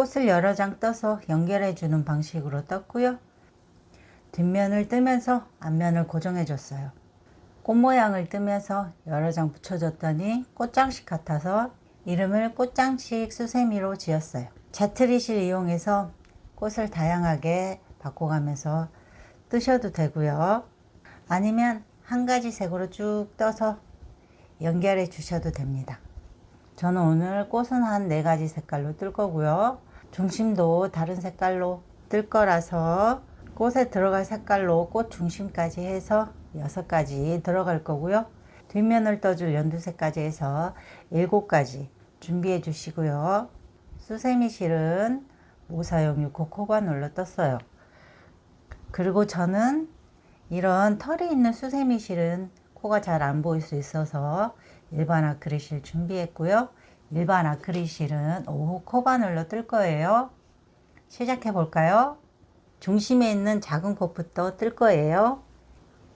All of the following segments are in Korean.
꽃을 여러 장 떠서 연결해 주는 방식으로 떴고요. 뒷면을 뜨면서 앞면을 고정해 줬어요. 꽃 모양을 뜨면서 여러 장 붙여줬더니 꽃장식 같아서 이름을 꽃장식 수세미로 지었어요. 자트리실 이용해서 꽃을 다양하게 바꿔가면서 뜨셔도 되고요. 아니면 한 가지 색으로 쭉 떠서 연결해 주셔도 됩니다. 저는 오늘 꽃은 한 4가지 색깔로 뜰 거고요. 중심도 다른 색깔로 뜰 거라서 꽃에 들어갈 색깔로 꽃 중심까지 해서 6가지 들어갈 거고요. 뒷면을 떠줄 연두색까지 해서 7가지 준비해 주시고요. 수세미 실은 모사용 6호 코바늘로 떴어요. 그리고 저는 이런 털이 있는 수세미 실은 코가 잘 안 보일 수 있어서 일반 아크릴 실 준비했고요. 일반 아크릴 실은 5호 코바늘로 뜰 거예요. 시작해 볼까요? 중심에 있는 작은 꽃부터 뜰 거예요.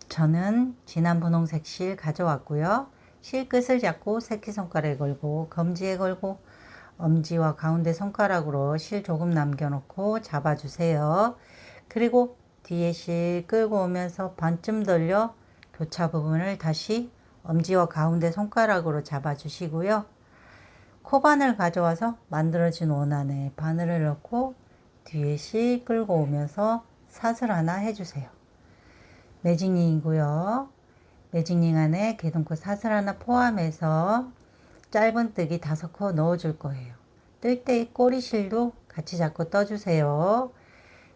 저는 진한 분홍색 실 가져왔고요. 실 끝을 잡고 새끼손가락에 걸고 검지에 걸고 엄지와 가운데 손가락으로 실 조금 남겨놓고 잡아주세요. 그리고 뒤에 실 끌고 오면서 반쯤 돌려 교차 부분을 다시 엄지와 가운데 손가락으로 잡아주시고요. 코바늘 가져와서 만들어진 원 안에 바늘을 넣고 뒤에 실 끌고 오면서 사슬 하나 해주세요. 매직링이고요. 매직링 안에 개동꽃 사슬 하나 포함해서 짧은뜨기 5코 넣어줄 거예요. 뜰 때 꼬리실도 같이 잡고 떠주세요.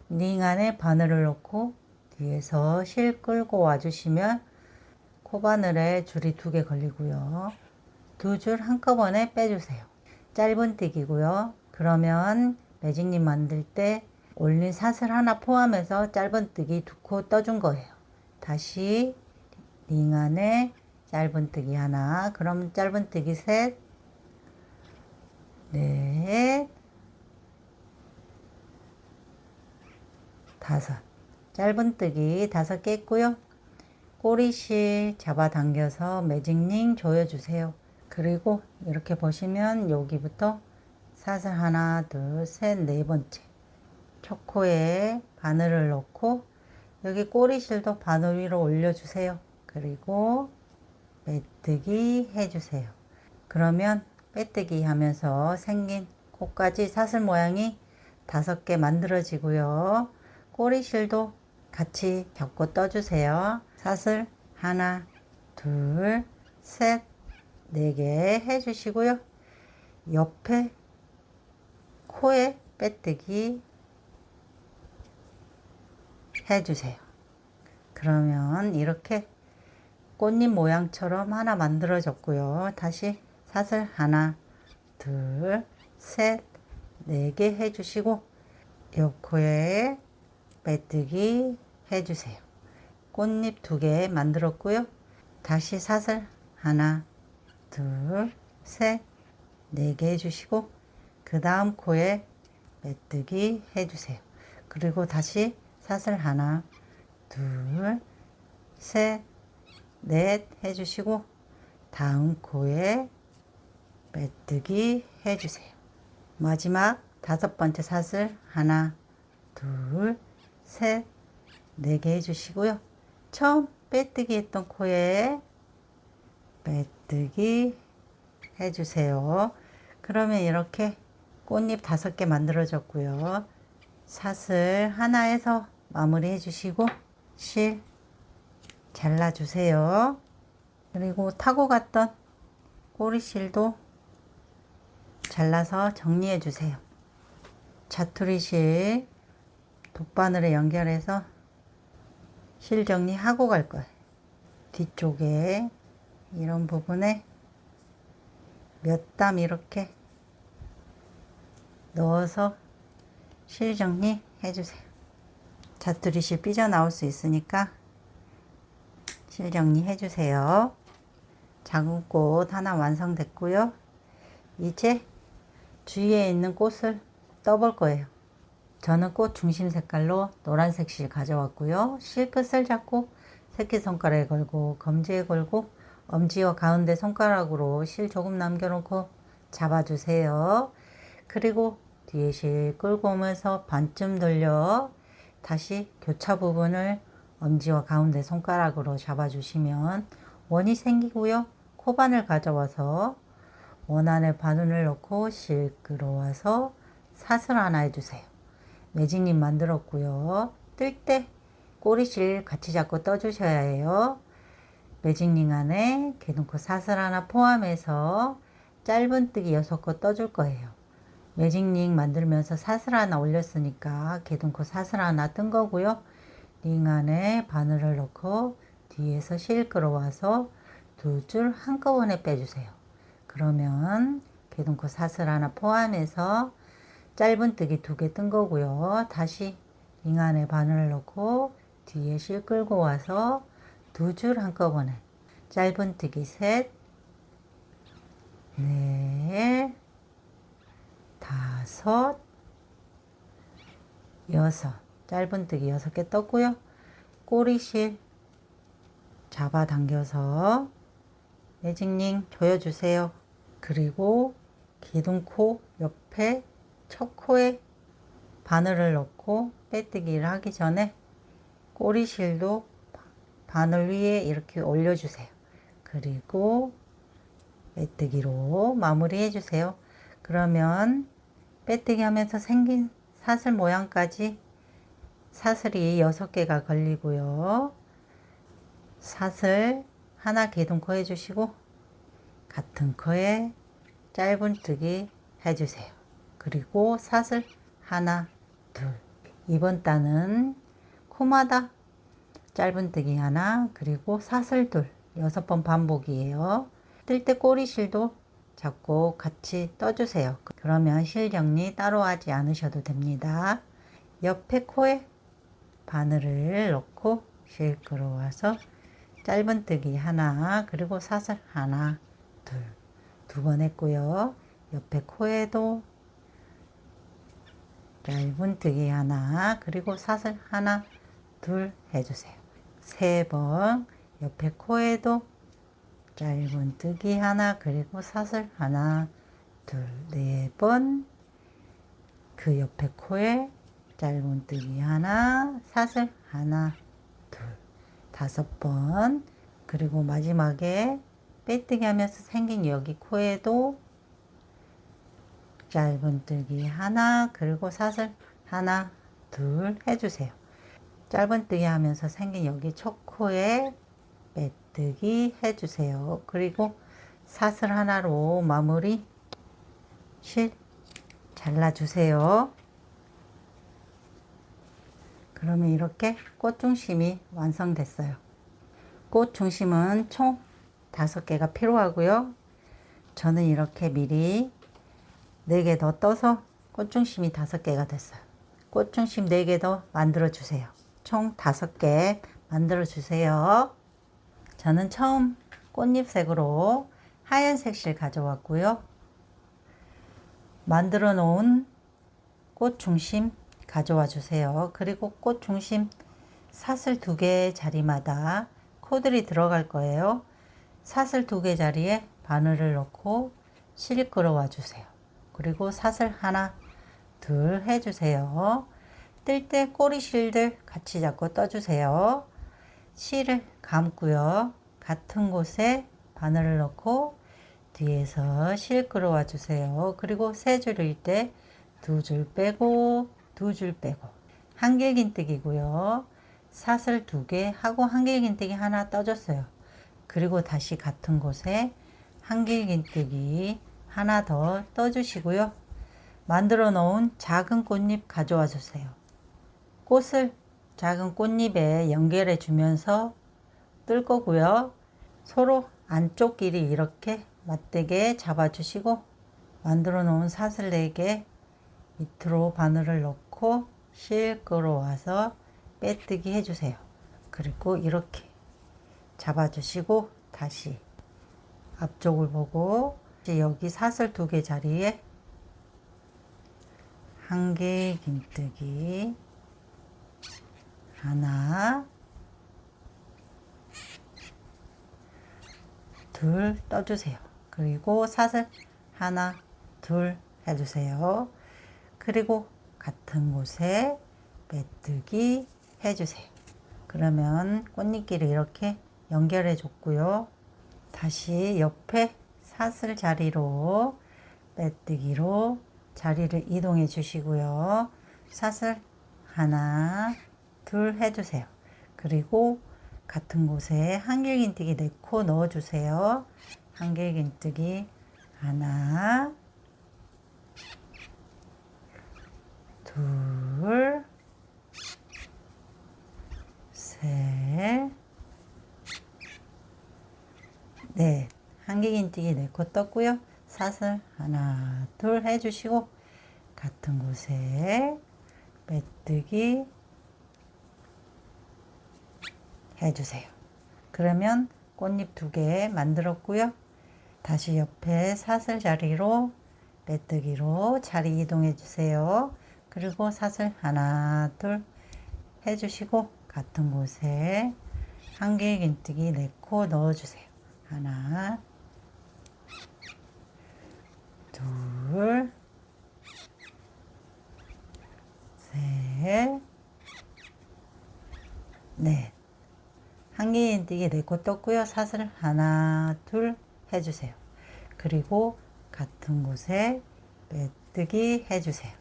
링 안에 바늘을 넣고 뒤에서 실 끌고 와주시면 코바늘에 줄이 2개 걸리고요. 2줄 한꺼번에 빼주세요. 짧은뜨기고요. 그러면 매직링 만들 때 올린 사슬 하나 포함해서 짧은뜨기 2코 떠준 거예요. 다시 링 안에 짧은뜨기 하나, 그럼 짧은뜨기 셋, 넷, 5. 짧은뜨기 5개 했고요. 꼬리실 잡아당겨서 매직링 조여주세요. 그리고 이렇게 보시면 여기부터 사슬 하나, 둘, 셋, 4번째 첫 코에 바늘을 넣고 여기 꼬리실도 바늘 위로 올려주세요. 그리고 빼뜨기 해주세요. 그러면 빼뜨기 하면서 생긴 코까지 사슬 모양이 5개 만들어지고요. 꼬리실도 같이 잡고 떠주세요. 사슬 하나, 둘, 셋, 4개 해주시고요. 옆에 코에 빼뜨기 해주세요. 그러면 이렇게 꽃잎 모양처럼 하나 만들어졌고요. 다시 사슬 하나, 둘, 셋, 4개 해주시고 요 코에 빼뜨기 해주세요. 꽃잎 2개 만들었고요. 다시 사슬 하나, 둘, 셋, 4개 해주시고 그 다음 코에 빼뜨기 해주세요. 그리고 다시 사슬 하나, 둘, 셋, 넷 해주시고 다음 코에 빼뜨기 해주세요. 마지막 5번째 사슬 하나, 둘, 셋, 4개 해주시고요. 처음 빼뜨기 했던 코에 빼뜨기 해주세요. 그러면 이렇게 꽃잎 5개 만들어졌고요. 사슬 하나에서 마무리 해주시고 실 잘라주세요. 그리고 타고 갔던 꼬리실도 잘라서 정리해 주세요. 자투리실 돗바늘에 연결해서 실 정리하고 갈 거예요. 뒤쪽에 이런 부분에 몇 땀 이렇게 넣어서 실 정리 해주세요. 자투리실 삐져나올 수 있으니까 실 정리 해주세요. 작은 꽃 하나 완성됐고요. 이제 주위에 있는 꽃을 떠볼 거예요. 저는 꽃 중심 색깔로 노란색 실 가져왔고요. 실 끝을 잡고 새끼손가락에 걸고 검지에 걸고 엄지와 가운데 손가락으로 실 조금 남겨놓고 잡아주세요. 그리고 뒤에 실 끌고 오면서 반쯤 돌려 다시 교차 부분을 엄지와 가운데 손가락으로 잡아주시면 원이 생기고요. 코바늘 가져와서 원 안에 바늘을 넣고 실 끌어와서 사슬 하나 해주세요. 매직님 만들었고요. 뜰 때 꼬리실 같이 잡고 떠주셔야 해요. 매직링 안에 개둥코 사슬 하나 포함해서 짧은뜨기 6코 떠줄 거예요. 매직링 만들면서 사슬 하나 올렸으니까 개둥코 사슬 하나 뜬 거고요. 링 안에 바늘을 넣고 뒤에서 실 끌어와서 2줄 한꺼번에 빼주세요. 그러면 개둥코 사슬 하나 포함해서 짧은뜨기 2개 뜬 거고요. 다시 링 안에 바늘을 넣고 뒤에 실 끌고 와서 2줄 한꺼번에 짧은뜨기 3, 4, 5, 6 짧은뜨기 6개 떴고요. 꼬리실 잡아당겨서 매직링 조여주세요. 그리고 기둥코 옆에 첫 코에 바늘을 넣고 빼뜨기를 하기 전에 꼬리실도 바늘 위에 이렇게 올려주세요. 그리고 빼뜨기로 마무리 해주세요. 그러면 빼뜨기 하면서 생긴 사슬 모양까지 사슬이 6개가 걸리고요. 사슬 하나 기둥코 해주시고 같은 코에 짧은뜨기 해주세요. 그리고 사슬 하나, 둘. 이번 단은 코마다 짧은뜨기 하나, 그리고 사슬 둘, 6번 반복이에요. 뜰 때 꼬리실도 잡고 같이 떠주세요. 그러면 실 정리 따로 하지 않으셔도 됩니다. 옆에 코에 바늘을 넣고 실 끌어와서 짧은뜨기 하나, 그리고 사슬 하나, 둘, 2번 했고요. 옆에 코에도 짧은뜨기 하나, 그리고 사슬 하나, 둘 해주세요. 3번 옆에 코에도 짧은뜨기 하나, 그리고 사슬 하나, 둘, 4번 그 옆에 코에 짧은뜨기 하나, 사슬 하나, 둘, 5번 그리고 마지막에 빼뜨기 하면서 생긴 여기 코에도 짧은뜨기 하나, 그리고 사슬 하나, 둘 해주세요. 짧은뜨기 하면서 생긴 여기 첫 코에 빼뜨기 해주세요. 그리고 사슬 하나로 마무리 실 잘라주세요. 그러면 이렇게 꽃 중심이 완성됐어요. 꽃 중심은 총 5개가 필요하고요. 저는 이렇게 미리 4개 더 떠서 꽃 중심이 5개가 됐어요. 꽃 중심 4개 더 만들어 주세요. 총 5개 만들어 주세요. 저는 처음 꽃잎색으로 하얀색 실 가져왔고요. 만들어 놓은 꽃 중심 가져와 주세요. 그리고 꽃 중심 사슬 2개 자리마다 코들이 들어갈 거예요. 사슬 2개 자리에 바늘을 넣고 실 끌어와 주세요. 그리고 사슬 하나, 둘 해주세요. 뜰 때 꼬리 실들 같이 잡고 떠주세요. 실을 감고요. 같은 곳에 바늘을 넣고 뒤에서 실 끌어와 주세요. 그리고 3줄일 때 2줄 빼고 2줄 빼고 한길긴뜨기고요. 사슬 2개 하고 한길긴뜨기 하나 떠줬어요. 그리고 다시 같은 곳에 한길긴뜨기 하나 더 떠주시고요. 만들어 놓은 작은 꽃잎 가져와 주세요. 꽃을 작은 꽃잎에 연결해 주면서 뜰 거고요. 서로 안쪽 길이 이렇게 맞대게 잡아 주시고 만들어 놓은 사슬 4개 밑으로 바늘을 넣고 실 끌어와서 빼뜨기 해주세요. 그리고 이렇게 잡아주시고 다시 앞쪽을 보고 여기 사슬 2개 자리에 한길긴뜨기 하나, 둘 떠주세요. 그리고 사슬 하나, 둘 해주세요. 그리고 같은 곳에 메뜨기 해주세요. 그러면 꽃잎끼리 이렇게 연결해 줬고요. 다시 옆에 사슬 자리로 메뜨기로 자리를 이동해 주시고요. 사슬 하나, 둘 해주세요. 그리고 같은 곳에 한길긴뜨기 4코 넣어주세요. 한길긴뜨기 하나, 둘, 셋, 넷. 한길긴뜨기 4코 떴고요. 사슬 하나, 둘 해주시고 같은 곳에 메뜨기 해주세요. 그러면 꽃잎 2개 만들었고요. 다시 옆에 사슬 자리로 메뜨기로 자리 이동해 주세요. 그리고 사슬 하나, 둘 해주시고 같은 곳에 한길긴뜨기 4코 넣어주세요. 하나, 둘, 셋, 넷. 한길긴뜨기 4코 떴고요. 사슬 하나, 둘 해주세요. 그리고 같은 곳에 메뜨기 해주세요.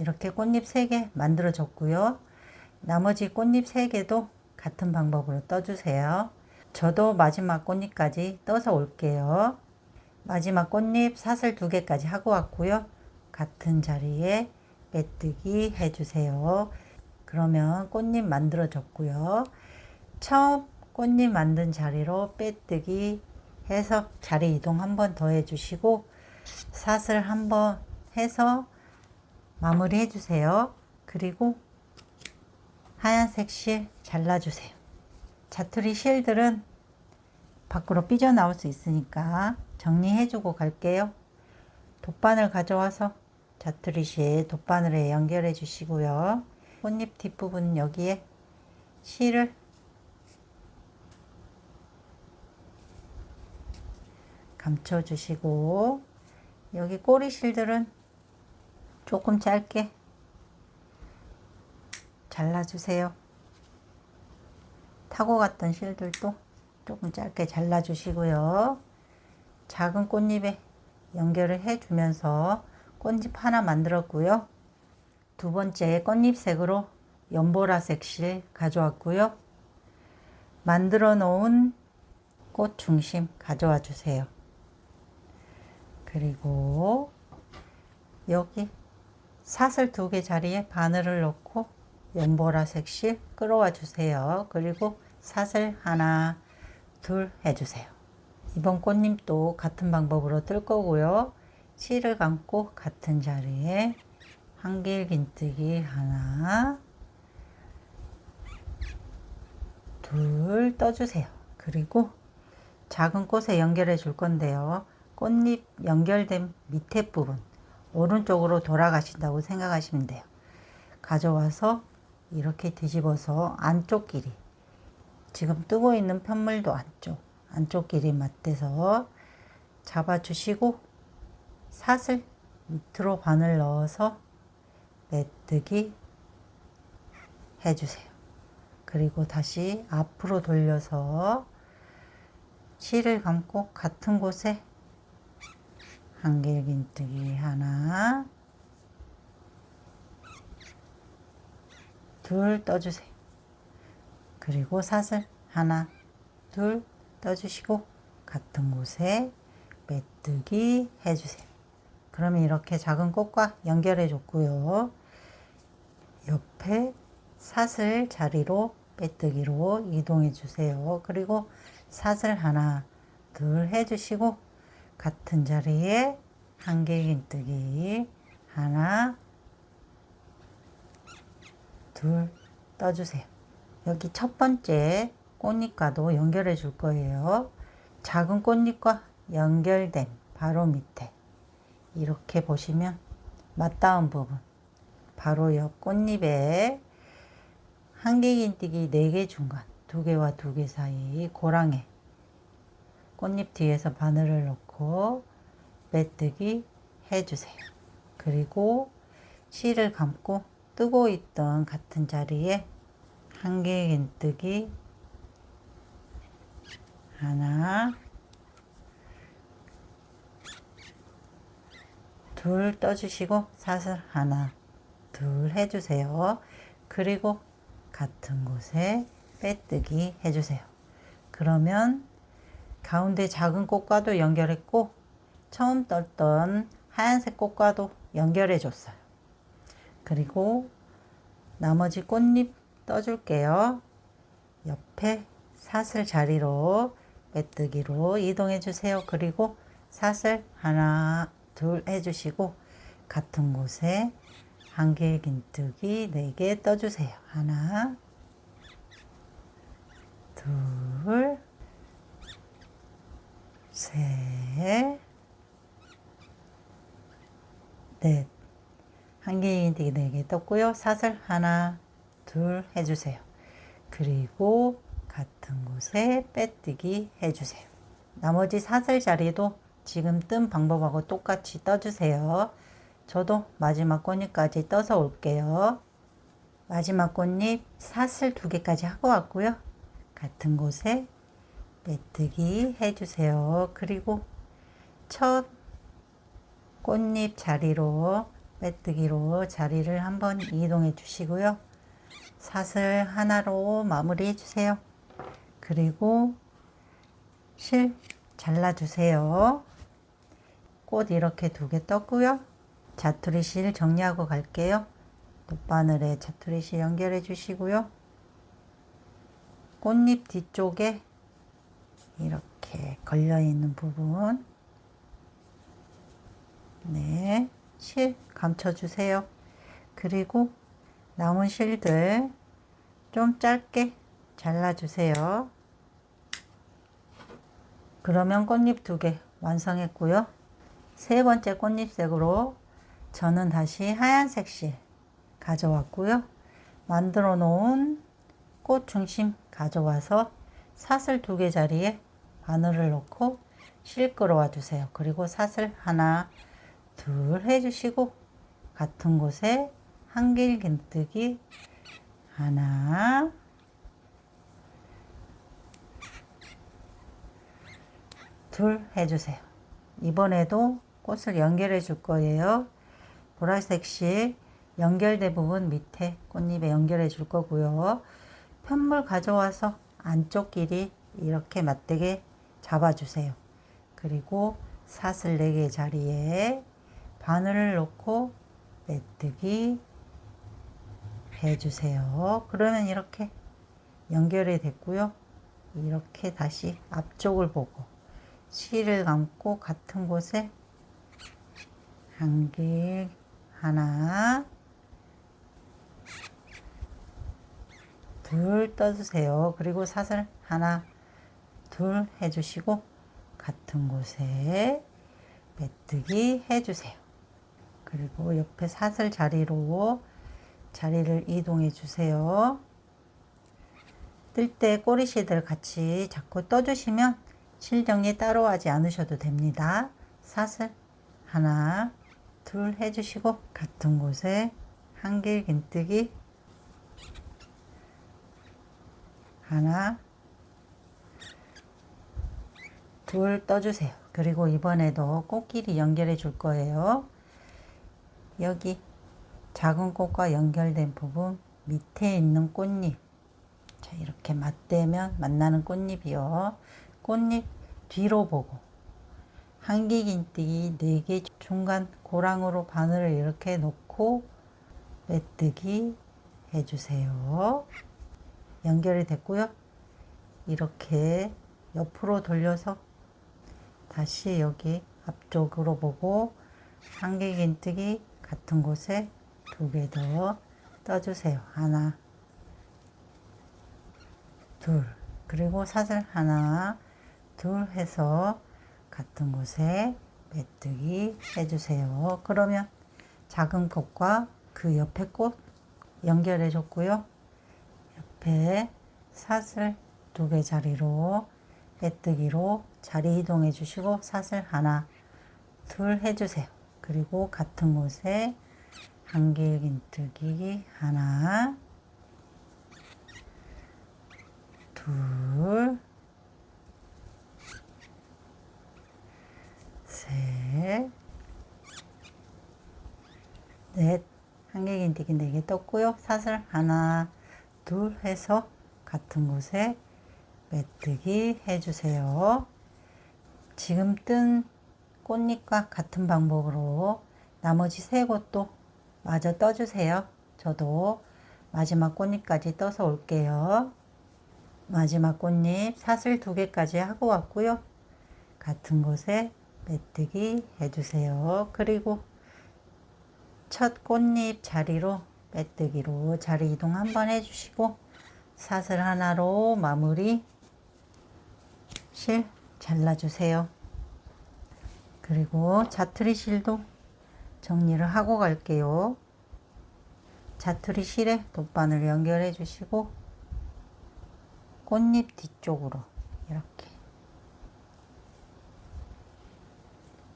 이렇게 꽃잎 3개 만들어 줬고요. 나머지 꽃잎 3개도 같은 방법으로 떠주세요. 저도 마지막 꽃잎까지 떠서 올게요. 마지막 꽃잎 사슬 2개까지 하고 왔고요. 같은 자리에 메뜨기 해주세요. 그러면 꽃잎 만들어 줬고요. 처음 꽃잎 만든 자리로 빼뜨기 해서 자리 이동 한 번 더 해주시고 사슬 한 번 해서 마무리 해주세요. 그리고 하얀색 실 잘라주세요. 자투리 실들은 밖으로 삐져나올 수 있으니까 정리해주고 갈게요. 돗바늘 가져와서 자투리 실 돗바늘에 연결해 주시고요. 꽃잎 뒷부분 여기에 실을 감춰주시고 여기 꼬리 실들은 조금 짧게 잘라주세요. 타고 갔던 실들도 조금 짧게 잘라주시고요. 작은 꽃잎에 연결을 해주면서 꽃잎 하나 만들었고요. 2번째 꽃잎색으로 연보라색 실 가져왔고요. 만들어 놓은 꽃 중심 가져와 주세요. 그리고 여기 사슬 2개 자리에 바늘을 넣고 연보라색 실 끌어와 주세요. 그리고 사슬 하나, 둘 해주세요. 이번 꽃잎도 같은 방법으로 뜰 거고요. 실을 감고 같은 자리에 한길긴뜨기 하나, 둘 떠주세요. 그리고 작은 꽃에 연결해 줄 건데요. 꽃잎 연결된 밑에 부분 오른쪽으로 돌아가신다고 생각하시면 돼요. 가져와서 이렇게 뒤집어서 안쪽 길이 지금 뜨고 있는 편물도 안쪽 길이 맞대서 잡아주시고 사슬 밑으로 바늘 넣어서 메뜨기 해주세요. 그리고 다시 앞으로 돌려서 실을 감고 같은 곳에 한길긴뜨기 하나, 둘 떠주세요. 그리고 사슬 하나, 둘 떠주시고 같은 곳에 메뜨기 해주세요. 그러면 이렇게 작은 꽃과 연결해 줬고요. 옆에 사슬 자리로 빼뜨기로 이동해 주세요. 그리고 사슬 하나, 둘 해주시고 같은 자리에 한길긴뜨기 하나, 둘 떠주세요. 여기 첫 번째 꽃잎과도 연결해 줄 거예요. 작은 꽃잎과 연결된 바로 밑에 이렇게 보시면 맞닿은 부분 바로 옆 꽃잎에 한길긴뜨기 4개 중간 2개와 2개 사이 고랑에 꽃잎 뒤에서 바늘을 넣고 메뜨기 해주세요. 그리고 실을 감고 뜨고 있던 같은 자리에 한길긴뜨기 하나, 둘 떠주시고 사슬 하나, 둘 해주세요. 그리고 같은 곳에 빼뜨기 해주세요. 그러면 가운데 작은 꽃과도 연결했고 처음 떴던 하얀색 꽃과도 연결해 줬어요. 그리고 나머지 꽃잎 떠줄게요. 옆에 사슬 자리로 빼뜨기로 이동해 주세요. 그리고 사슬 하나, 둘 해주시고 같은 곳에 한길긴뜨기 4개 떠주세요. 하나, 둘, 셋, 넷. 한길긴뜨기 4개 떴고요. 사슬 하나, 둘 해주세요. 그리고 같은 곳에 빼뜨기 해주세요. 나머지 사슬 자리도 지금 뜬 방법하고 똑같이 떠주세요. 저도 마지막 꽃잎까지 떠서 올게요. 마지막 꽃잎 사슬 2개까지 하고 왔고요. 같은 곳에 빼뜨기 해주세요. 그리고 첫 꽃잎 자리로 빼뜨기로 자리를 한번 이동해 주시고요. 사슬 하나로 마무리 해주세요. 그리고 실 잘라주세요. 꽃 이렇게 2개 떴고요. 자투리 실 정리하고 갈게요. 돗바늘에 자투리 실 연결해 주시고요. 꽃잎 뒤쪽에 이렇게 걸려 있는 부분, 네, 실 감춰 주세요. 그리고 남은 실들 좀 짧게 잘라 주세요. 그러면 꽃잎 2개 완성했고요. 3번째 꽃잎색으로 저는 다시 하얀색 실 가져왔고요. 만들어 놓은 꽃 중심 가져와서 사슬 2개 자리에 바늘을 넣고 실 끌어와 주세요. 그리고 사슬 하나, 둘 해주시고 같은 곳에 한길긴뜨기 하나, 둘 해주세요. 이번에도 꽃을 연결해 줄 거예요. 보라색 실 연결된 부분 밑에 꽃잎에 연결해 줄 거고요. 편물 가져와서 안쪽 길이 이렇게 맞대게 잡아주세요. 그리고 사슬 4개 자리에 바늘을 넣고 빼뜨기 해주세요. 그러면 이렇게 연결이 됐고요. 이렇게 다시 앞쪽을 보고 실을 감고 같은 곳에 한길 하나, 둘 떠주세요. 그리고 사슬 하나, 둘 해주시고 같은 곳에 빼뜨기 해주세요. 그리고 옆에 사슬 자리로 자리를 이동해 주세요. 뜰 때 꼬리실들 같이 잡고 떠주시면 실 정리 따로 하지 않으셔도 됩니다. 사슬 하나, 둘 해주시고 같은 곳에 한길긴뜨기 하나, 둘 떠주세요. 그리고 이번에도 꽃길이 연결해 줄 거예요. 여기 작은 꽃과 연결된 부분 밑에 있는 꽃잎, 자 이렇게 맞대면 만나는 꽃잎이요. 꽃잎 뒤로 보고 한길긴뜨기 4개 중간 고랑으로 바늘을 이렇게 놓고 빼뜨기 해주세요. 연결이 됐고요. 이렇게 옆으로 돌려서 다시 여기 앞쪽으로 보고 한길긴뜨기 같은 곳에 2개 더 떠주세요. 하나, 둘, 그리고 사슬 하나, 둘 해서 같은 곳에 빼뜨기 해주세요. 그러면 작은 꽃과 그 옆에 꽃 연결해 줬고요. 옆에 사슬 2개 자리로 빼뜨기로 자리 이동해 주시고 사슬 하나, 둘 해주세요. 그리고 같은 곳에 한길긴뜨기 하나, 둘, 셋, 넷, 한길긴뜨기 4개 떴고요. 사슬 하나, 둘 해서 같은 곳에 메뜨기 해주세요. 지금 뜬 꽃잎과 같은 방법으로 나머지 3곳도 마저 떠주세요. 저도 마지막 꽃잎까지 떠서 올게요. 마지막 꽃잎 사슬 2개까지 하고 왔고요. 같은 곳에 메뜨기 해주세요. 그리고 첫 꽃잎 자리로 메뜨기로 자리 이동 한번 해주시고 사슬 하나로 마무리 실 잘라주세요. 그리고 자투리 실도 정리를 하고 갈게요. 자투리 실에 돗바늘 연결해 주시고 꽃잎 뒤쪽으로 이렇게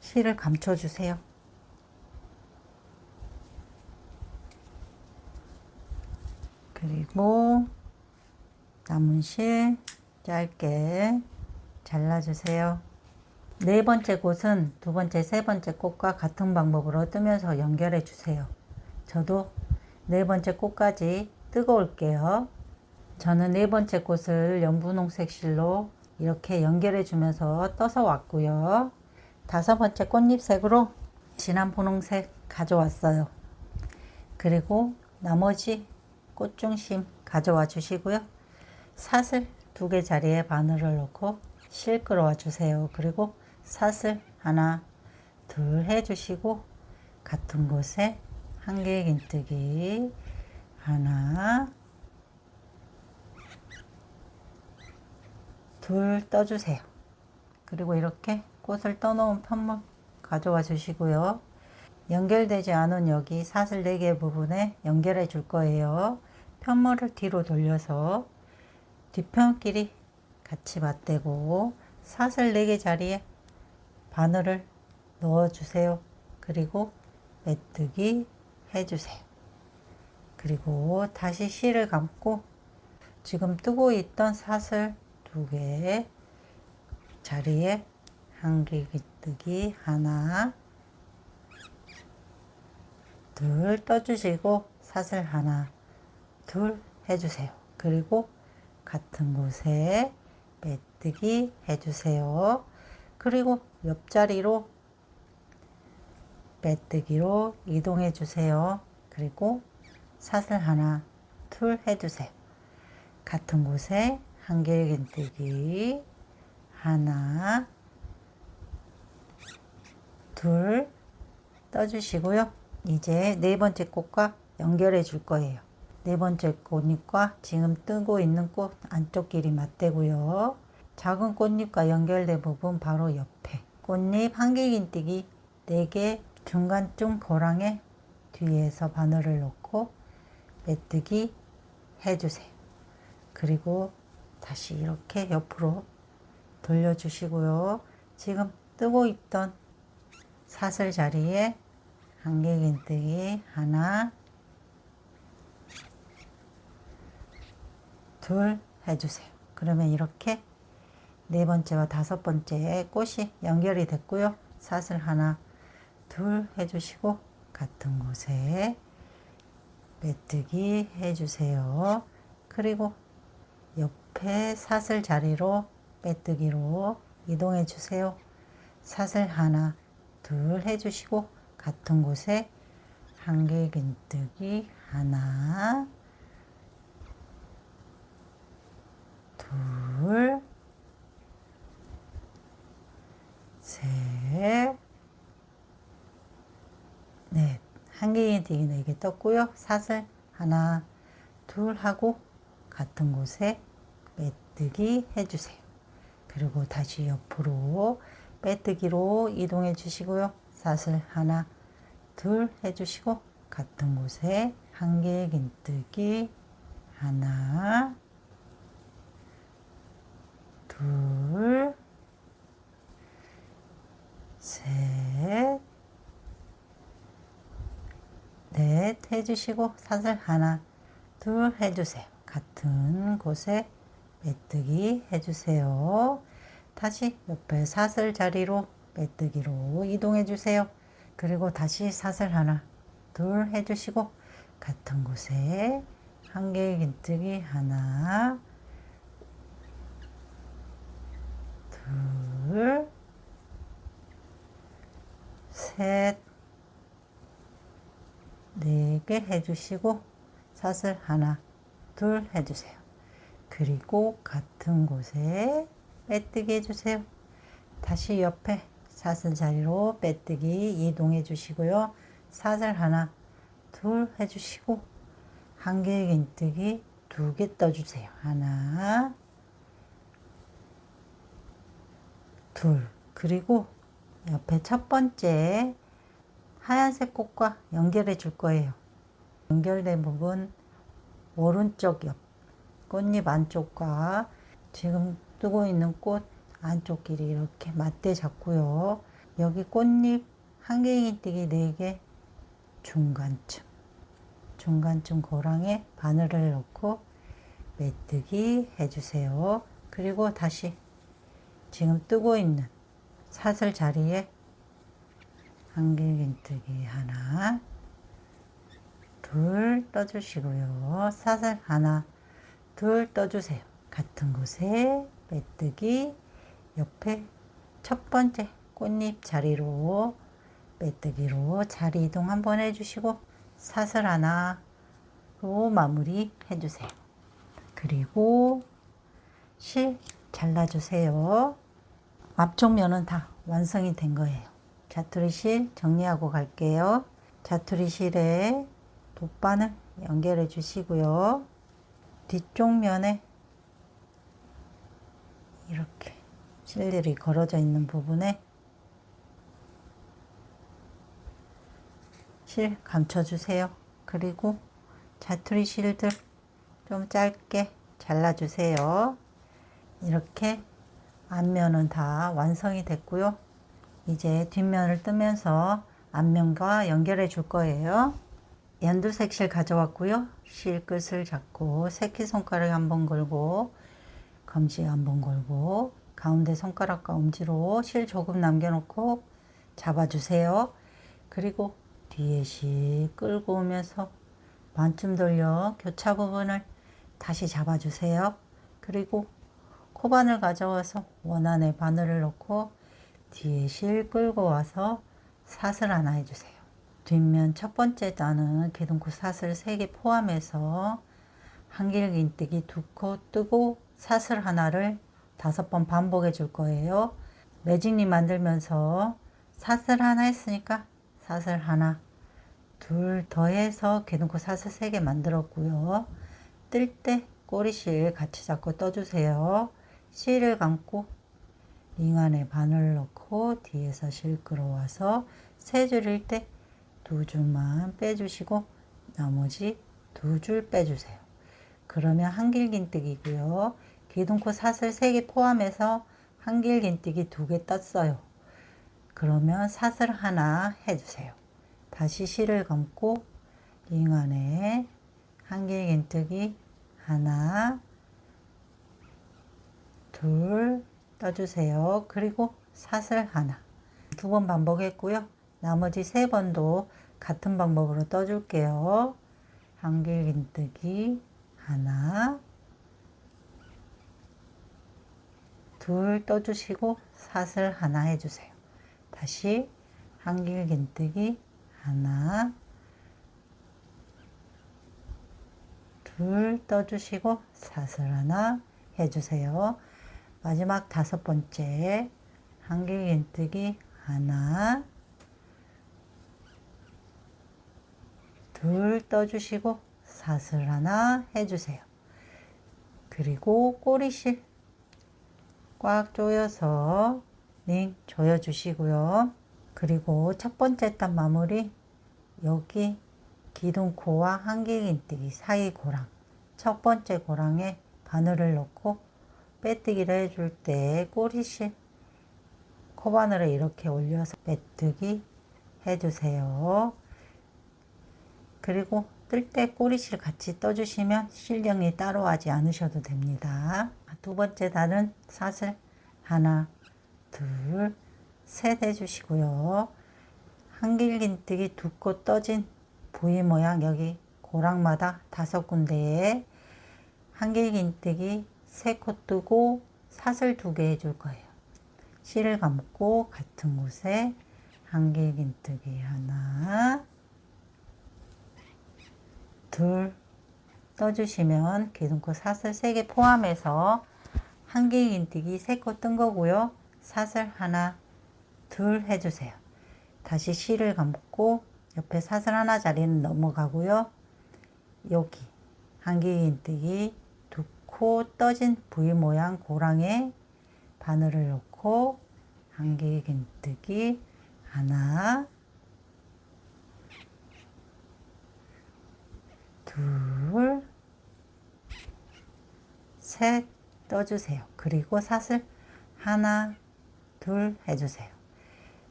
실을 감춰 주세요. 그리고 남은 실 짧게 잘라주세요. 4번째 꽃은 2번째, 3번째 꽃과 같은 방법으로 뜨면서 연결해 주세요. 저도 4번째 꽃까지 뜨고 올게요. 저는 4번째 꽃을 연분홍색 실로 이렇게 연결해 주면서 떠서 왔고요. 5번째 꽃잎색으로 진한 분홍색 가져왔어요. 그리고 나머지 꽃 중심 가져와 주시고요. 사슬 2개 자리에 바늘을 넣고 실 끌어와 주세요. 그리고 사슬 하나, 둘 해주시고 같은 곳에 한길긴뜨기 하나, 둘 떠주세요. 그리고 이렇게 꽃을 떠놓은 편물 가져와 주시고요. 연결되지 않은 여기 사슬 4개 부분에 연결해 줄 거예요. 편물을 뒤로 돌려서 뒷편끼리 같이 맞대고 사슬 4개 자리에 바늘을 넣어 주세요. 그리고 메뜨기 해주세요. 그리고 다시 실을 감고 지금 뜨고 있던 사슬 2개 자리에 한길긴뜨기 하나, 둘 떠주시고 사슬 하나, 둘 해주세요. 그리고 같은 곳에 메뜨기 해주세요. 그리고 옆자리로 메뜨기로 이동해 주세요. 그리고 사슬 하나, 둘 해주세요. 같은 곳에 한길긴뜨기 하나, 둘 떠주시고요. 이제 4번째 꽃과 연결해 줄 거예요. 4번째 꽃잎과 지금 뜨고 있는 꽃 안쪽 길이 맞대고요. 작은 꽃잎과 연결된 부분 바로 옆에 꽃잎 한길긴뜨기 4개 중간쯤 고랑에 뒤에서 바늘을 넣고 메뜨기 해주세요. 그리고 다시 이렇게 옆으로 돌려주시고요. 지금 뜨고 있던 사슬 자리에 한길긴뜨기 하나, 둘 해주세요. 그러면 이렇게 4번째와 5번째 꽃이 연결이 됐고요. 사슬 하나, 둘 해주시고 같은 곳에 메뜨기 해주세요. 그리고 옆에 사슬 자리로 메뜨기로 이동해 주세요. 사슬 하나, 둘 해주시고 같은 곳에 한길긴뜨기 하나, 둘, 셋, 넷. 한길긴뜨기 4개 떴고요. 사슬 하나, 둘 하고 같은 곳에 메뜨기 해주세요. 그리고 다시 옆으로 메뜨기로 이동해 주시고요. 사슬 하나, 둘 해주시고 같은 곳에 한길긴뜨기 하나, 둘, 셋, 넷, 셋 해주시고 사슬 하나, 둘 해주세요. 같은 곳에 메뜨기 해주세요. 다시 옆에 사슬 자리로 메뜨기로 이동해 주세요. 그리고 다시 사슬 하나, 둘 해주시고 같은 곳에 한 개의 긴뜨기 하나, 둘, 셋, 네 개 해주시고 사슬 하나, 둘 해주세요. 그리고 같은 곳에 빼뜨기 해주세요. 다시 옆에 사슬 자리로 빼뜨기 이동해 주시고요. 사슬 하나, 둘 해주시고 한 개의 긴뜨기 두 개 떠주세요. 하나, 둘. 그리고 옆에 첫 번째 하얀색 꽃과 연결해 줄 거예요. 연결된 부분 오른쪽 옆 꽃잎 안쪽과 지금 뜨고 있는 꽃 안쪽 길이 이렇게 맞대 잡고요. 여기 꽃잎 한 개의 긴뜨기 4개 중간쯤 고랑에 바늘을 넣고 메뜨기 해주세요. 그리고 다시 지금 뜨고 있는 사슬 자리에 한 개의 긴뜨기 하나, 둘 떠주시고요. 사슬 하나, 둘 떠주세요. 같은 곳에 메뜨기 옆에 첫 번째 꽃잎 자리로 메뜨기로 자리 이동 한번 해주시고 사슬 하나로 마무리 해주세요. 그리고 실 잘라주세요. 앞쪽 면은 다 완성이 된 거예요. 자투리 실 정리하고 갈게요. 자투리 실에 돗바늘 연결해 주시고요. 뒤쪽 면에 이렇게 실들이 걸어져 있는 부분에 실 감춰주세요. 그리고 자투리 실들 좀 짧게 잘라주세요. 이렇게 앞면은 다 완성이 됐고요. 이제 뒷면을 뜨면서 앞면과 연결해 줄 거예요. 연두색 실 가져왔고요. 실 끝을 잡고 새끼손가락 한번 걸고 검지 한번 걸고 가운데 손가락과 엄지로 실 조금 남겨놓고 잡아주세요. 그리고 뒤에 실 끌고 오면서 반쯤 돌려 교차 부분을 다시 잡아주세요. 그리고 코바늘 가져와서 원안에 바늘을 넣고 뒤에 실 끌고 와서 사슬 하나 해주세요. 뒷면 첫 번째 단은 기둥코 사슬 3개 포함해서 한길 긴뜨기 2코 뜨고 사슬 하나를 5번 반복해 줄 거예요. 매직리 만들면서 사슬 하나 했으니까 사슬 하나, 둘 더해서 기둥코 사슬 3개 만들었고요. 뜰 때 꼬리실 같이 잡고 떠주세요. 실을 감고 링 안에 바늘 넣고 뒤에서 실 끌어와서 3줄일 때 2줄만 빼주시고 나머지 2줄 빼주세요. 그러면 한길 긴뜨기고요. 기둥코 사슬 3개 포함해서 한길 긴뜨기 2개 떴어요. 그러면 사슬 하나 해주세요. 다시 실을 감고 링 안에 한길 긴뜨기 하나, 둘 떠주세요. 그리고 사슬 하나 2번 반복했고요. 나머지 3번도 같은 방법으로 떠줄게요. 한길 긴뜨기 하나, 둘 떠주시고 사슬 하나 해주세요. 다시 한길 긴뜨기 하나, 둘 떠주시고 사슬 하나 해주세요. 마지막 5번째 한길 긴뜨기 하나, 둘 떠주시고 사슬 하나 해주세요. 그리고 꼬리실 꽉 조여서 링 조여주시고요. 그리고 첫 번째 단 마무리 여기 기둥코와 한길 긴뜨기 사이 고랑 첫 번째 고랑에 바늘을 넣고 빼뜨기를 해줄 때 꼬리실 코바늘을 이렇게 올려서 빼뜨기 해주세요. 그리고 뜰 때 꼬리실 같이 떠주시면 실 정리 따로 하지 않으셔도 됩니다. 두 번째 단은 사슬 하나, 둘, 셋 해주시고요. 한길긴뜨기 두 코 떠진 V 모양 여기 고랑마다 5군데에 한길긴뜨기 3코 뜨고 사슬 2개 해줄 거예요. 실을 감고 같은 곳에 한길긴뜨기 하나, 둘 떠주시면 기둥코 사슬 3개 포함해서 한길긴뜨기 3코 뜬 거고요. 사슬 하나, 둘 해주세요. 다시 실을 감고 옆에 사슬 하나 자리는 넘어가고요. 여기 한길긴뜨기 2코 떠진 V 모양 고랑에 바늘을 넣고 한길긴뜨기 하나, 둘, 셋 떠주세요. 그리고 사슬 하나, 둘 해주세요.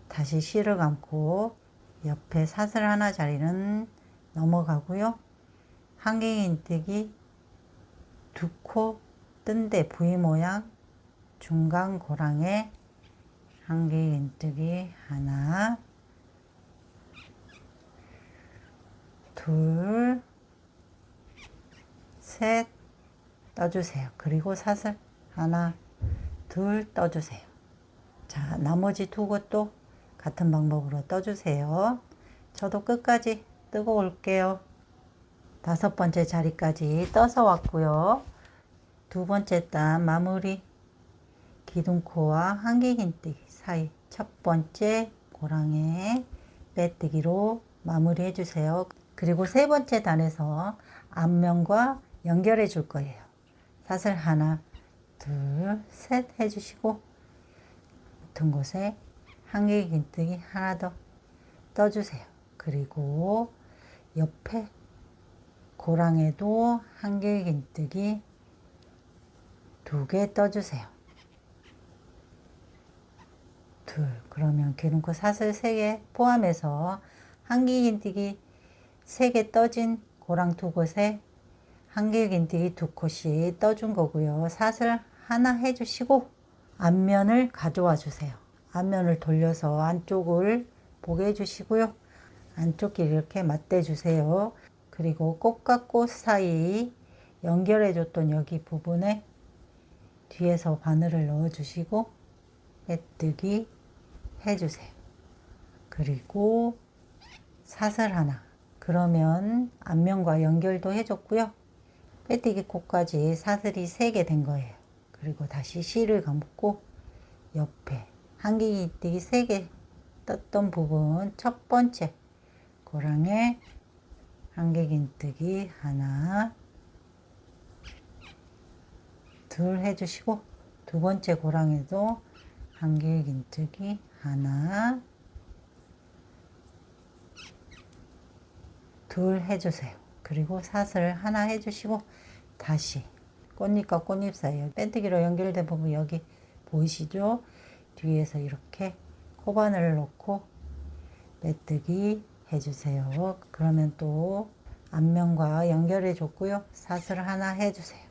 다시 실을 감고 옆에 사슬 하나 자리는 넘어가고요. 한길긴뜨기 2코 뜬데 V 모양 중간 고랑에 한길긴뜨기 하나, 둘, 셋 떠주세요. 그리고 사슬 하나, 둘 떠주세요. 자, 나머지 2곳도 같은 방법으로 떠주세요. 저도 끝까지 뜨고 올게요. 5번째 자리까지 떠서 왔고요. 두 번째 단 마무리 기둥코와 한길긴뜨기 사이 첫 번째 고랑에 빼뜨기로 마무리 해주세요. 그리고 세 번째 단에서 앞면과 연결해 줄 거예요. 사슬 하나, 둘, 셋 해주시고 같은 곳에 한길긴뜨기 하나 더 떠주세요. 그리고 옆에 고랑에도 한길긴뜨기 2개 떠주세요. 둘, 그러면 기둥코 사슬 3개 포함해서 한길긴뜨기 3개 떠진 고랑 2곳에 한길긴뜨기 2콧이 떠준 거고요. 사슬 하나 해주시고 앞면을 가져와 주세요. 앞면을 돌려서 안쪽을 보게 해주시고요. 안쪽 길 이렇게 맞대 주세요. 그리고 꽃과 꽃 사이 연결해 줬던 여기 부분에 뒤에서 바늘을 넣어 주시고 빼뜨기 해주세요. 그리고 사슬 하나, 그러면 앞면과 연결도 해줬고요. 빼뜨기 코까지 사슬이 3개 된 거예요. 그리고 다시 실을 감고 옆에 한길긴뜨기 3개 떴던 부분 첫 번째 고랑에 한길긴뜨기 하나, 둘 해주시고 두 번째 고랑에도 한길긴뜨기 하나, 둘 해주세요. 그리고 사슬 하나 해주시고 다시 꽃잎과 꽃잎 사이에 빼뜨기로 연결된 부분 여기 보이시죠? 뒤에서 이렇게 코바늘을 넣고 빼뜨기 해주세요. 그러면 또 앞면과 연결해 줬고요. 사슬 하나 해주세요.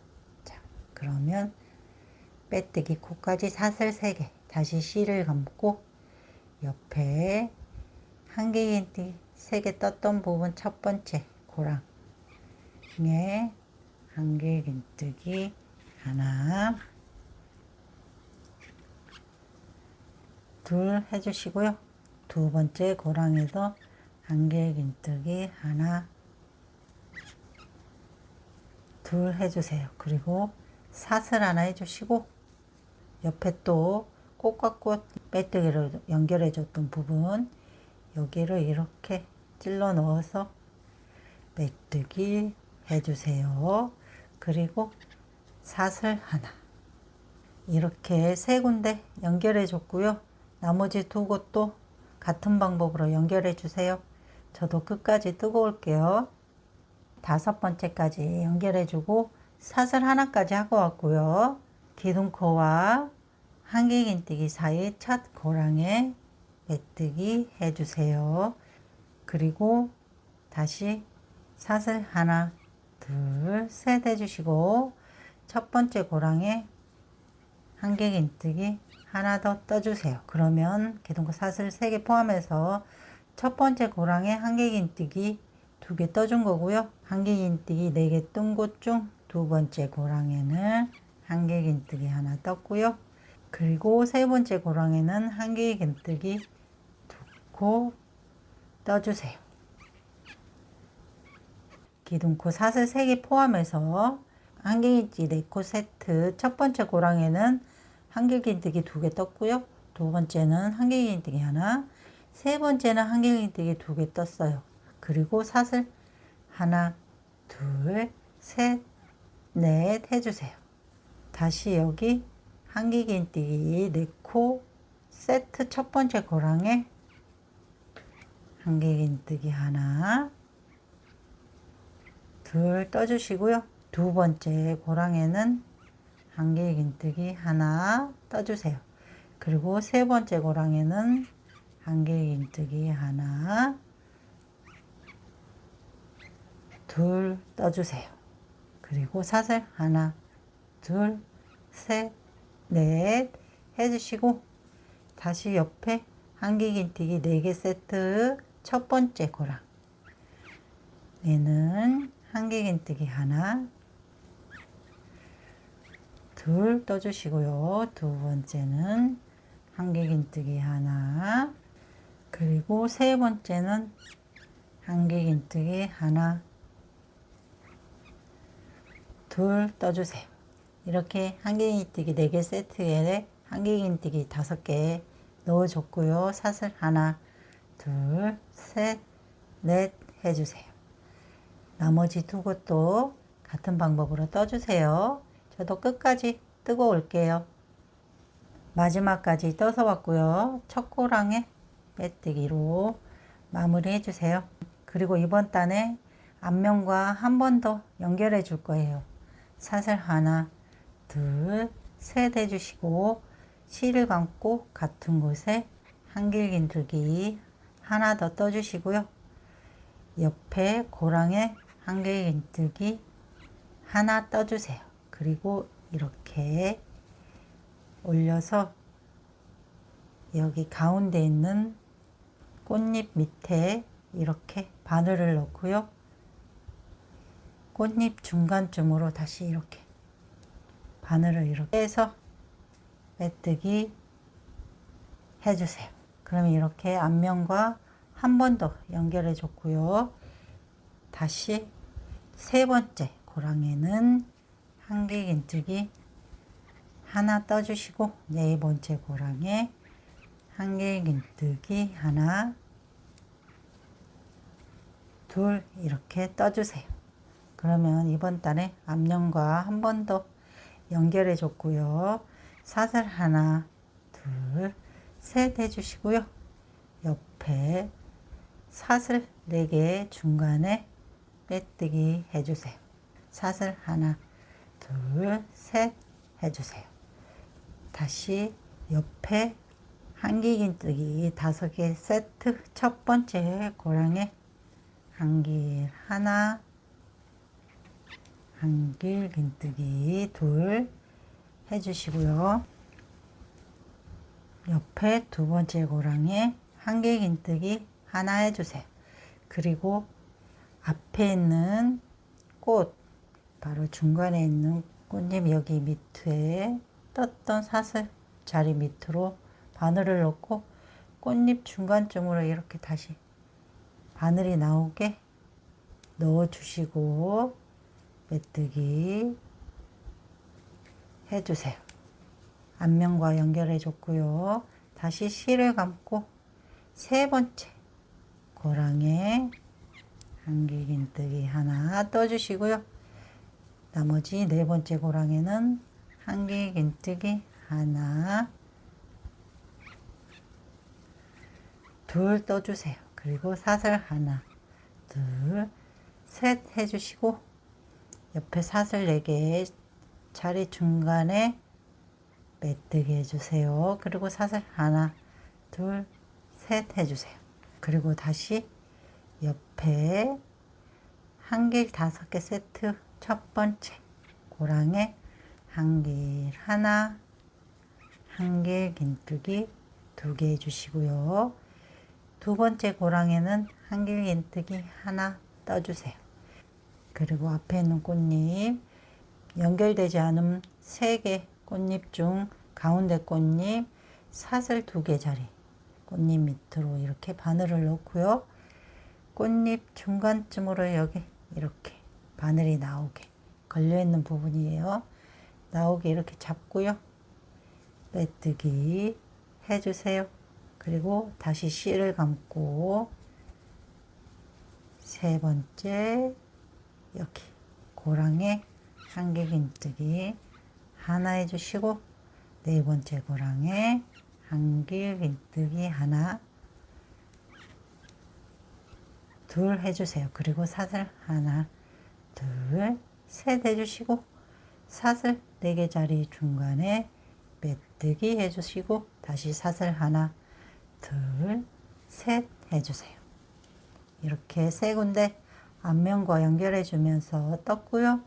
자, 그러면 빼뜨기 코까지 사슬 3개 다시 실을 감고 옆에 한길긴뜨기 3개 떴던 부분 첫 번째 고랑에 한길긴뜨기 하나, 둘 해주시고요. 두 번째 고랑에도 한길긴뜨기 하나, 둘 해주세요. 그리고 사슬 하나 해주시고 옆에 또 꽃과 꽃 빼뜨기로 연결해 줬던 부분 여기를 이렇게 찔러 넣어서 빼뜨기 해주세요. 그리고 사슬 하나 이렇게 3군데 연결해 줬고요. 나머지 2곳도 같은 방법으로 연결해 주세요. 저도 끝까지 뜨고 올게요. 5번째까지 연결해 주고 사슬 하나까지 하고 왔고요. 기둥코와 한길긴뜨기 사이 첫 고랑에 빼뜨기 해주세요. 그리고 다시 사슬 하나, 둘, 셋 해주시고 첫 번째 고랑에 한길긴뜨기 하나 더 떠주세요. 그러면 개동코 사슬 3개 포함해서 첫 번째 고랑에 한길긴뜨기 2개 떠준 거고요. 한길긴뜨기 4개 뜬 곳 중 두 번째 고랑에는 한길긴뜨기 하나 떴고요. 그리고 세 번째 고랑에는 한길긴뜨기 2코 떠주세요. 기둥코 사슬 3개 포함해서 한길긴뜨기 4코 세트. 첫 번째 고랑에는 한길긴뜨기 2개 떴고요. 두 번째는 한길긴뜨기 하나, 세 번째는 한길긴뜨기 2개 떴어요. 그리고 사슬 하나, 둘, 셋, 넷 해주세요. 다시 여기 한길긴뜨기 4코 세트 첫 번째 고랑에 한길긴뜨기 하나, 둘 떠주시고요. 두 번째 고랑에는 한길긴뜨기 하나 떠주세요. 그리고 세 번째 고랑에는 한길긴뜨기 하나, 둘 떠주세요. 그리고 사슬 하나, 둘, 셋, 넷 해주시고 다시 옆에 한길긴뜨기 4개 세트 첫 번째 고랑 얘는 한길긴뜨기 하나, 둘 떠주시고요. 두 번째는 한길긴뜨기 하나, 그리고 세 번째는 한길긴뜨기 하나, 둘 떠주세요. 이렇게 한길긴뜨기 4개 세트에 한길긴뜨기 5개 넣어줬고요. 사슬 하나, 둘, 셋, 넷 해주세요. 나머지 두 곳도 같은 방법으로 떠주세요. 저도 끝까지 뜨고 올게요. 마지막까지 떠서 왔고요. 첫 고랑에 빼뜨기로 마무리 해주세요. 그리고 이번 단에 앞면과 한 번 더 연결해 줄 거예요. 사슬 하나, 둘, 셋 해주시고 실을 감고 같은 곳에 한길긴뜨기 하나 더 떠주시고요. 옆에 고랑에 한길긴뜨기 하나 떠주세요. 그리고 이렇게 올려서 여기 가운데 있는 꽃잎 밑에 이렇게 바늘을 넣고요. 꽃잎 중간쯤으로 다시 이렇게 바늘을 이렇게 해서 빼뜨기 해주세요. 그러면 이렇게 앞면과 한 번 더 연결해 줬고요. 다시 세 번째 고랑에는 한길긴뜨기 하나 떠주시고 네 번째 고랑에 한길긴뜨기 하나, 둘 이렇게 떠주세요. 그러면 이번 단에 앞면과 한 번 더 연결해 줬고요. 사슬 하나, 둘, 셋 해주시고요. 옆에 사슬 4개 중간에 빼뜨기 해주세요. 사슬 하나, 둘, 셋 해주세요. 다시 옆에 한길긴뜨기 5개 세트 첫 번째 고랑에 한길 하나, 한길긴뜨기 둘 해주시고요. 옆에 두 번째 고랑에 한길긴뜨기 하나 해주세요. 그리고 앞에 있는 꽃, 바로 중간에 있는 꽃잎 여기 밑에 떴던 사슬 자리 밑으로 바늘을 넣고 꽃잎 중간쯤으로 이렇게 다시 바늘이 나오게 넣어주시고 빼뜨기 해주세요. 앞면과 연결해 줬고요. 다시 실을 감고 세 번째 고랑에 한길긴뜨기 하나 떠주시고요. 나머지 네 번째 고랑에는 한길긴뜨기 하나, 둘 떠주세요. 그리고 사슬 하나, 둘, 셋 해주시고 옆에 사슬 4개 자리 중간에 빼뜨기 해주세요. 그리고 사슬 하나, 둘, 셋 해주세요. 그리고 다시 옆에 한길 5개 세트. 첫 번째 고랑에 한길 하나, 한길 긴뜨기 2개 해주시고요. 두 번째 고랑에는 한길 긴뜨기 하나 떠주세요. 그리고 앞에 있는 꽃잎, 연결되지 않은 3개 꽃잎 중 가운데 꽃잎 사슬 2개짜리 꽃잎 밑으로 이렇게 바늘을 넣고요. 꽃잎 중간쯤으로 여기 이렇게 바늘이 나오게 걸려있는 부분이에요. 나오게 이렇게 잡고요. 빼뜨기 해주세요. 그리고 다시 실을 감고 세 번째 여기 고랑에 한길 긴뜨기 하나 해주시고 네 번째 고랑에 한길 긴뜨기 하나 둘 해주세요. 그리고 사슬 하나 둘 셋 해주시고 사슬 4개짜리 중간에 빼뜨기 해주시고 다시 사슬 하나 둘 셋 해주세요. 이렇게 3군데 앞면과 연결해 주면서 떴고요.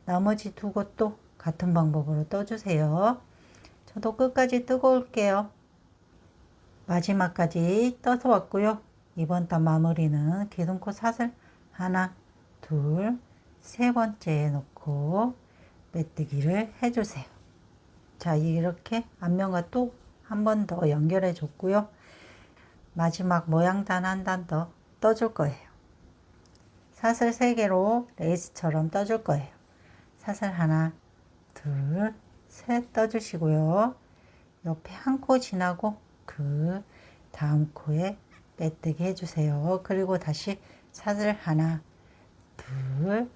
나머지 2곳도 같은 방법으로 떠주세요. 저도 끝까지 뜨고 올게요. 마지막까지 떠서 왔고요. 이번 단 마무리는 기둥코 사슬 하나 둘 세 번째에 놓고 빼뜨기를 해주세요. 자, 이렇게 앞면과 또 한 번 더 연결해 줬고요. 마지막 모양 단 한 단 더 떠줄 거예요. 사슬 3개로 레이스처럼 떠줄 거예요. 사슬 하나 둘 셋 떠주시고요. 옆에 한 코 지나고 그 다음 코에 빼뜨기 해주세요. 그리고 다시 사슬 하나 둘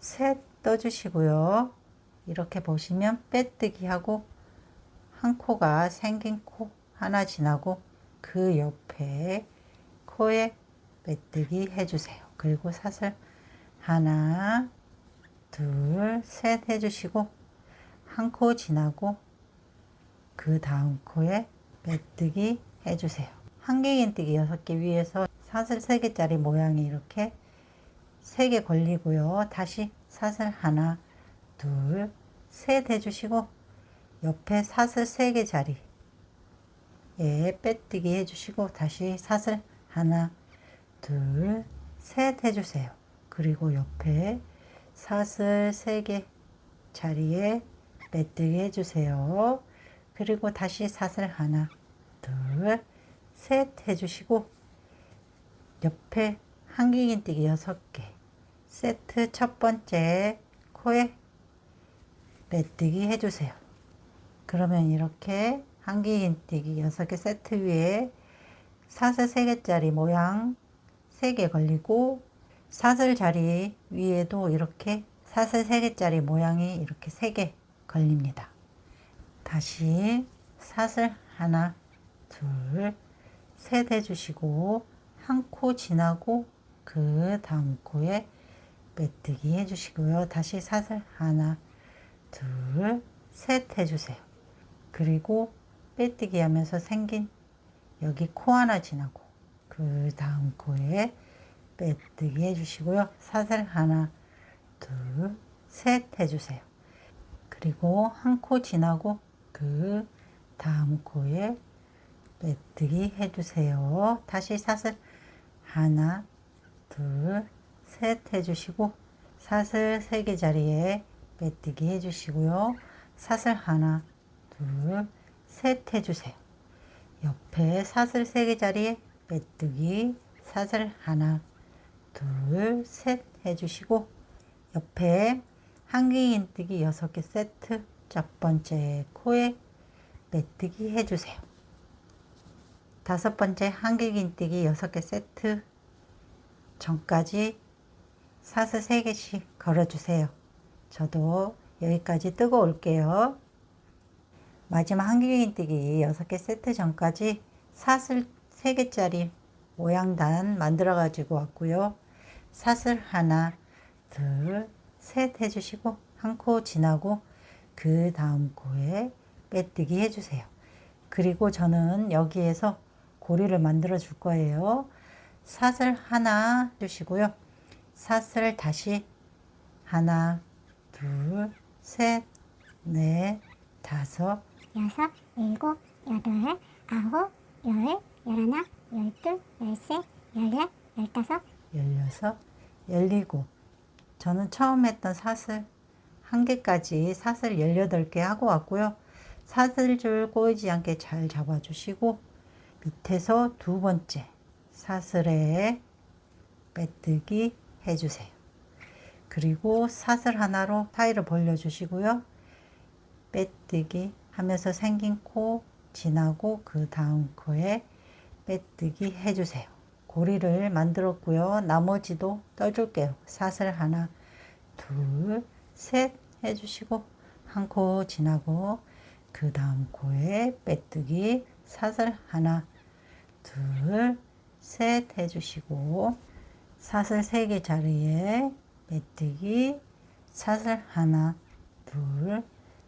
셋 떠주시고요. 이렇게 보시면 빼뜨기 하고 한 코가 생긴 코 하나 지나고 그 옆에 코에 빼뜨기 해주세요. 그리고 사슬 하나 둘 셋 해주시고 한 코 지나고 그 다음 코에 빼뜨기 해주세요. 한길 긴뜨기 6개 위에서 사슬 3개짜리 모양이 이렇게 3개 걸리고요. 다시 사슬 하나 둘 셋 해주시고 옆에 사슬 3개짜리 빼뜨기 해주시고 다시 사슬 하나 둘 셋 해주세요. 그리고 옆에 사슬 3개 자리에 빼뜨기 해주세요. 그리고 다시 사슬 하나 둘 셋 해주시고 옆에 한길 긴뜨기 6개 세트 첫 번째 코에 빼뜨기 해주세요. 그러면 이렇게 한길 긴뜨기 6개 세트 위에 사슬 3개짜리 모양 3개 걸리고 사슬 자리 위에도 이렇게 사슬 3개짜리 모양이 이렇게 3개 걸립니다. 다시 사슬 하나 둘 셋 해주시고 한 코 지나고 그 다음 코에 빼뜨기 해주시고요. 다시 사슬 하나 둘 셋 해주세요. 그리고 빼뜨기 하면서 생긴 여기 코 하나 지나고 그 다음 코에 빼뜨기 해주시고요. 사슬 하나 둘 셋 해주세요. 그리고 한 코 지나고 그 다음 코에 빼뜨기 해주세요. 다시 사슬 하나 둘 셋 해주시고 사슬 3개 자리에 빼뜨기 해주시고요. 사슬 하나 둘 셋 해주세요. 옆에 사슬 3개 자리에 빼뜨기 사슬 하나 둘 셋 해주시고 옆에 한길 긴뜨기 6개 세트 첫 번째 코에 빼뜨기 해주세요. 5번째 한길 긴뜨기 6개 세트 전까지 사슬 3개씩 걸어주세요. 저도 여기까지 뜨고 올게요. 마지막 한길 긴뜨기 6개 세트 전까지 사슬 3개짜리 모양단 만들어 가지고 왔고요. 사슬 하나 둘 셋 해주시고 한 코 지나고 그 다음 코에 빼뜨기 해주세요. 그리고 저는 여기에서 고리를 만들어 줄 거예요. 사슬 하나 주시고요. 사슬을 다시 하나, 둘, 셋, 넷, 다섯, 여섯, 일곱, 여덟, 아홉, 열, 열하나, 열둘, 열세, 열넷, 열다섯, 열여섯, 열일곱. 저는 처음 했던 사슬 한 개까지 사슬 18개 하고 왔고요. 사슬줄 꼬이지 않게 잘 잡아주시고 밑에서 두 번째 사슬에 빼뜨기 해주세요. 그리고 사슬 하나로 사이를 벌려주시고요. 빼뜨기 하면서 생긴 코 지나고 그 다음 코에 빼뜨기 해주세요. 고리를 만들었고요. 나머지도 떠줄게요. 사슬 하나, 둘, 셋 해주시고 한 코 지나고 그 다음 코에 빼뜨기 사슬 하나, 둘, 셋 해주시고 사슬 3개 자리에 빼뜨기 사슬 하나, 둘,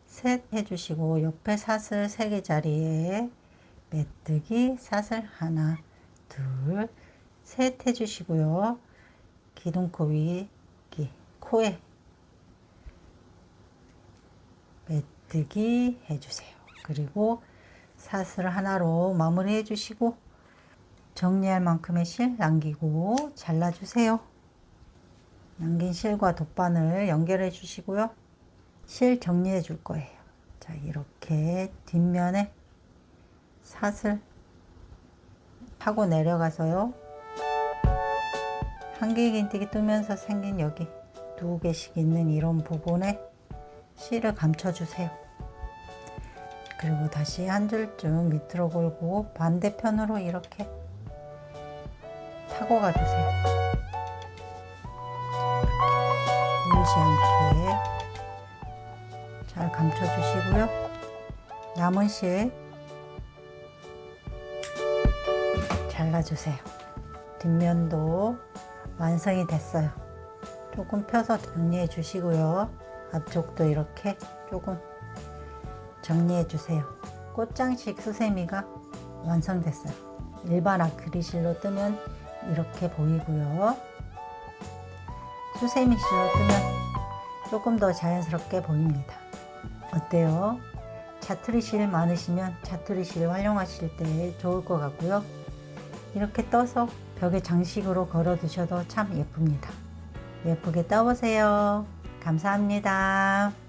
셋 해주시고 옆에 사슬 3개 자리에 빼뜨기 사슬 하나, 둘, 셋 해주시고요. 기둥코 위 코에 빼뜨기 해주세요. 그리고 사슬 하나로 마무리 해주시고 정리할 만큼의 실 남기고 잘라주세요. 남긴 실과 돗바늘 연결해 주시고요. 실 정리해 줄 거예요. 자, 이렇게 뒷면에 사슬 하고 내려가서요. 한길 긴뜨기 뜨면서 생긴 여기 2개씩 있는 이런 부분에 실을 감춰주세요. 그리고 다시 한 줄쯤 밑으로 걸고 반대편으로 이렇게 타고 가주세요. 울지 않게 잘 감춰주시고요. 남은 실 잘라주세요. 뒷면도 완성이 됐어요. 조금 펴서 정리해 주시고요. 앞쪽도 이렇게 조금 정리해 주세요. 꽃장식 수세미가 완성됐어요. 일반 아크릴실로 뜨면 이렇게 보이고요. 수세미 실로 뜨면 조금 더 자연스럽게 보입니다. 어때요? 자투리 실 많으시면 자투리 실 활용하실 때 좋을 것 같고요. 이렇게 떠서 벽에 장식으로 걸어 두셔도 참 예쁩니다. 예쁘게 떠보세요. 감사합니다.